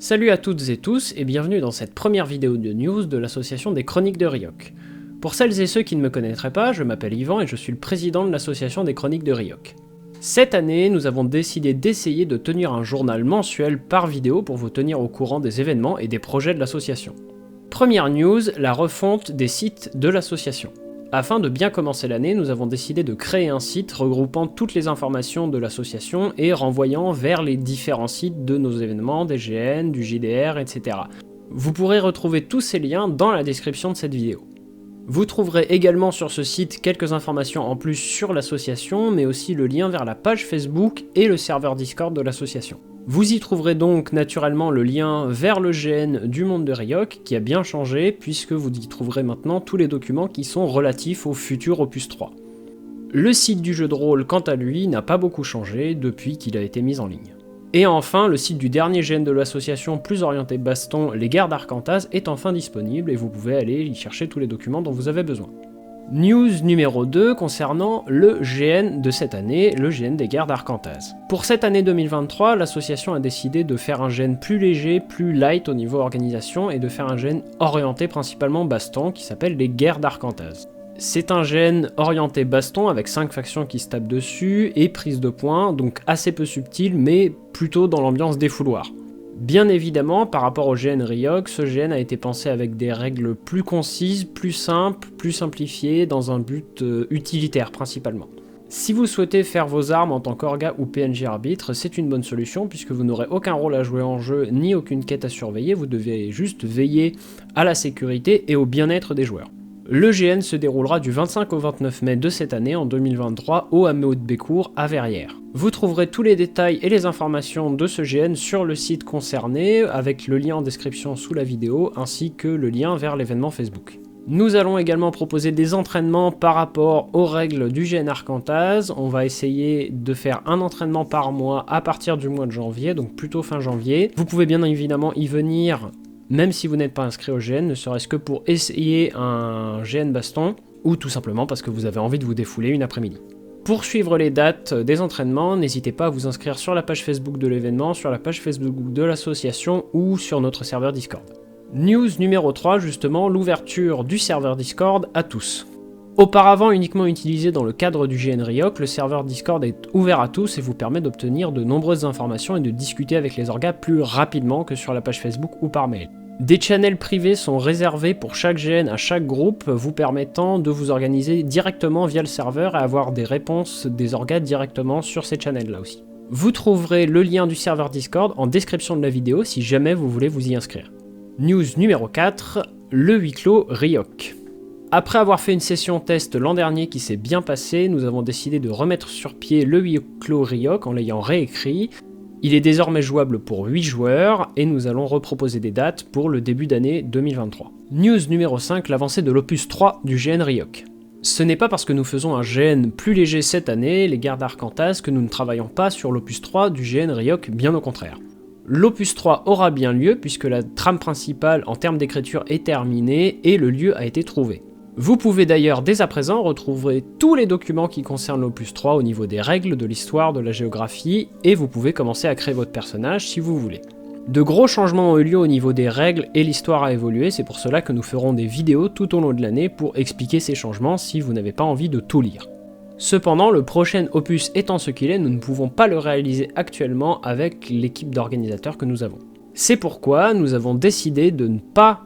Salut à toutes et tous et bienvenue dans cette première vidéo de news de l'association des Chroniques de Ryok. Pour celles et ceux qui ne me connaîtraient pas, je m'appelle Yvan et je suis le président de l'association des Chroniques de Ryok. Cette année, nous avons décidé d'essayer de tenir un journal mensuel par vidéo pour vous tenir au courant des événements et des projets de l'association. Première news, la refonte des sites de l'association. Afin de bien commencer l'année, nous avons décidé de créer un site regroupant toutes les informations de l'association et renvoyant vers les différents sites de nos événements, des GN, du JDR, etc. Vous pourrez retrouver tous ces liens dans la description de cette vidéo. Vous trouverez également sur ce site quelques informations en plus sur l'association, mais aussi le lien vers la page Facebook et le serveur Discord de l'association. Vous y trouverez donc naturellement le lien vers le GN du monde de Ryok, qui a bien changé, puisque vous y trouverez maintenant tous les documents qui sont relatifs au futur opus 3. Le site du jeu de rôle, quant à lui, n'a pas beaucoup changé depuis qu'il a été mis en ligne. Et enfin, le site du dernier GN de l'association plus orienté baston, les guerres d'Arcantaz, est enfin disponible et vous pouvez aller y chercher tous les documents dont vous avez besoin. News numéro 2 concernant le GN de cette année, le GN des guerres d'Arcantaz. Pour cette année 2023, l'association a décidé de faire un GN plus léger, plus light au niveau organisation et de faire un GN orienté principalement baston qui s'appelle les guerres d'Arcantaz. C'est un GN orienté baston avec 5 factions qui se tapent dessus et prise de points, donc assez peu subtil mais plutôt dans l'ambiance des fouloirs. Bien évidemment, par rapport au GN Ryok, ce GN a été pensé avec des règles plus concises, plus simples, plus simplifiées, dans un but utilitaire principalement. Si vous souhaitez faire vos armes en tant qu'orga ou PNJ arbitre, c'est une bonne solution puisque vous n'aurez aucun rôle à jouer en jeu ni aucune quête à surveiller, vous devez juste veiller à la sécurité et au bien-être des joueurs. Le GN se déroulera du 25 au 29 mai de cette année en 2023 au Hameau de Bécourt à Verrières. Vous trouverez tous les détails et les informations de ce GN sur le site concerné avec le lien en description sous la vidéo ainsi que le lien vers l'événement Facebook. Nous allons également proposer des entraînements par rapport aux règles du GN Arcantaz. On va essayer de faire un entraînement par mois à partir du mois de janvier, donc plutôt fin janvier. Vous pouvez bien évidemment y venir même si vous n'êtes pas inscrit au GN, ne serait-ce que pour essayer un GN baston, ou tout simplement parce que vous avez envie de vous défouler une après-midi. Pour suivre les dates des entraînements, n'hésitez pas à vous inscrire sur la page Facebook de l'événement, sur la page Facebook de l'association ou sur notre serveur Discord. News numéro 3, justement, l'ouverture du serveur Discord à tous. Auparavant uniquement utilisé dans le cadre du GN Ryok, le serveur Discord est ouvert à tous et vous permet d'obtenir de nombreuses informations et de discuter avec les orgas plus rapidement que sur la page Facebook ou par mail. Des channels privés sont réservés pour chaque GN à chaque groupe, vous permettant de vous organiser directement via le serveur et avoir des réponses des orgas directement sur ces channels-là aussi. Vous trouverez le lien du serveur Discord en description de la vidéo si jamais vous voulez vous y inscrire. News numéro 4, le huis clos Ryok. Après avoir fait une session test l'an dernier qui s'est bien passée, nous avons décidé de remettre sur pied le huis clos Ryok en l'ayant réécrit. Il est désormais jouable pour 8 joueurs et nous allons reproposer des dates pour le début d'année 2023. News numéro 5, l'avancée de l'opus 3 du GN Ryok. Ce n'est pas parce que nous faisons un GN plus léger cette année, les guerres d'Arcantaz, que nous ne travaillons pas sur l'opus 3 du GN Ryok, bien au contraire. L'opus 3 aura bien lieu puisque la trame principale en termes d'écriture est terminée et le lieu a été trouvé. Vous pouvez d'ailleurs dès à présent retrouver tous les documents qui concernent l'opus 3 au niveau des règles, de l'histoire, de la géographie, et vous pouvez commencer à créer votre personnage si vous voulez. De gros changements ont eu lieu au niveau des règles et l'histoire a évolué, c'est pour cela que nous ferons des vidéos tout au long de l'année pour expliquer ces changements si vous n'avez pas envie de tout lire. Cependant, le prochain opus étant ce qu'il est, nous ne pouvons pas le réaliser actuellement avec l'équipe d'organisateurs que nous avons. C'est pourquoi nous avons décidé de ne pas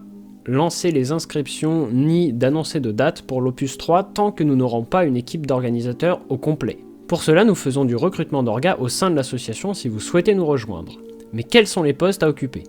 lancer les inscriptions ni d'annoncer de date pour l'opus 3 tant que nous n'aurons pas une équipe d'organisateurs au complet. Pour cela, nous faisons du recrutement d'orgas au sein de l'association si vous souhaitez nous rejoindre. Mais quels sont les postes à occuper ?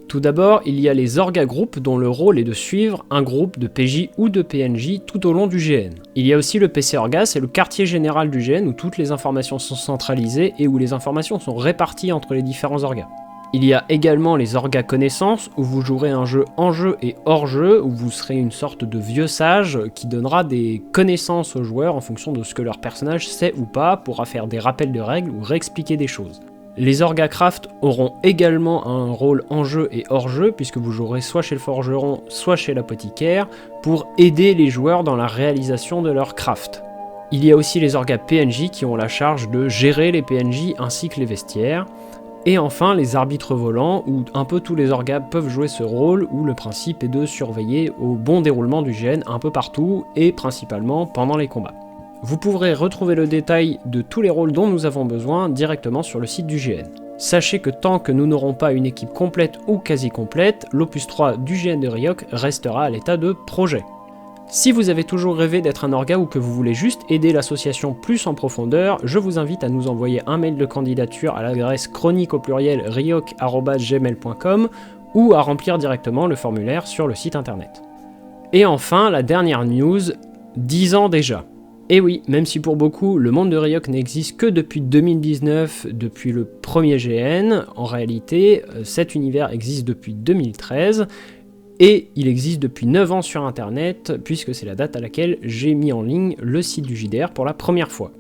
Tout d'abord, il y a les orgas groupes dont le rôle est de suivre un groupe de PJ ou de PNJ tout au long du GN. Il y a aussi le PC Orga, c'est le quartier général du GN où toutes les informations sont centralisées et où les informations sont réparties entre les différents orgas. Il y a également les orgas connaissances, où vous jouerez un jeu en jeu et hors jeu, où vous serez une sorte de vieux sage qui donnera des connaissances aux joueurs en fonction de ce que leur personnage sait ou pas, pourra faire des rappels de règles ou réexpliquer des choses. Les orgas craft auront également un rôle en jeu et hors jeu, puisque vous jouerez soit chez le forgeron, soit chez l'apothicaire, pour aider les joueurs dans la réalisation de leur craft. Il y a aussi les orgas PNJ qui ont la charge de gérer les PNJ ainsi que les vestiaires. Et enfin, les arbitres volants, où un peu tous les orgas peuvent jouer ce rôle, où le principe est de surveiller au bon déroulement du GN un peu partout, et principalement pendant les combats. Vous pourrez retrouver le détail de tous les rôles dont nous avons besoin directement sur le site du GN. Sachez que tant que nous n'aurons pas une équipe complète ou quasi complète, l'Opus 3 du GN de Ryok restera à l'état de projet. Si vous avez toujours rêvé d'être un orga ou que vous voulez juste aider l'association plus en profondeur, je vous invite à nous envoyer un mail de candidature à l'adresse chronique@ryok@gmail.com ou à remplir directement le formulaire sur le site internet. Et enfin, la dernière news, 10 ans déjà. Et oui, même si pour beaucoup, le monde de Ryok n'existe que depuis 2019, depuis le premier GN, en réalité, cet univers existe depuis 2013, et il existe depuis 9 ans sur internet, puisque c'est la date à laquelle j'ai mis en ligne le site du JDR pour la première fois.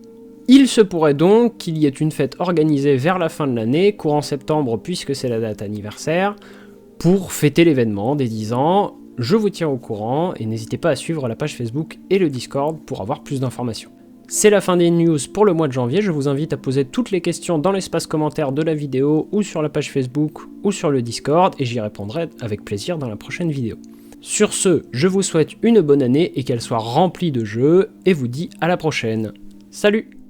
Il se pourrait donc qu'il y ait une fête organisée vers la fin de l'année, courant septembre puisque c'est la date anniversaire, pour fêter l'événement des 10 ans. Je vous tiens au courant et n'hésitez pas à suivre la page Facebook et le Discord pour avoir plus d'informations. C'est la fin des news pour le mois de janvier, je vous invite à poser toutes les questions dans l'espace commentaire de la vidéo ou sur la page Facebook ou sur le Discord et j'y répondrai avec plaisir dans la prochaine vidéo. Sur ce, je vous souhaite une bonne année et qu'elle soit remplie de jeux et vous dis à la prochaine. Salut!